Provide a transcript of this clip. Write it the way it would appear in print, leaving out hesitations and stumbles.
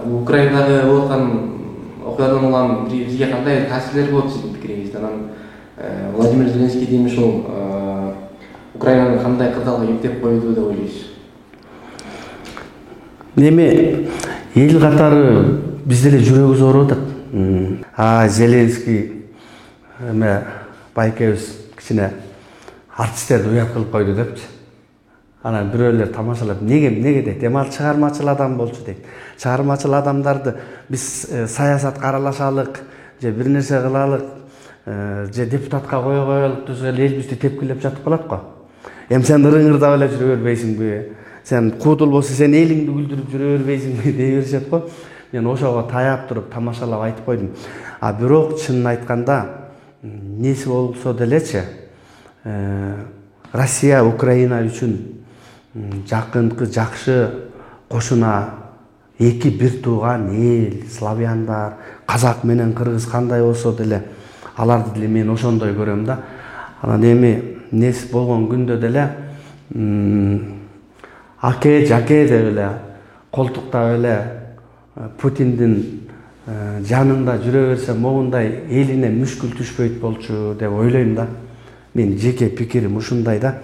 Украинадагы болуп аткан окуядан улам бизге кандай таасирлери болот сиздин пикириңизде? Анан Владимир Зеленский дейм ушул Украинаны кандай кырдаалга кептеп койду деп ойлойсуз? Неме эл катары бизде эле жүрөгүбүз ооруп атат. Зеленский эме байкебиз кичине артисттерди уят кылып койду депчи. Анан бирөөлөр тамашалап, неге дейт? Эми ал чыгармачыл адам болчу дейт. Чыгармачыл адамдарды биз саясатка аралашалык, же бир нерсе кылалык, же депутатка кое коелук десе элибизди тепкилеп жатып калат го. Эми сен ырыңырдап эле жүрө бербейсиңби? Сен куудул болсо сен элиңди күлдүрүп жүрө бербейсиңби дей беришет го. Мен ошого таяп туруп тамашалап айтып койдум. Бирок чынын айтканда неси болсо делечи, Россия Украина үчүн жакынкы жакшы кошуна, эки бир тууган эл, славяндар, казак менен кыргыз кандай болсо деле аларды деле мен ошондой көрөм да. Анан эми неси болгон күндө деле аке жаке деп эле колтуктап эле Путиндин жанында жүрө берсе могундай элине мүшкүл түшпөйт болчу деп ойлойм да. Мен жеке пикирим ушундай да.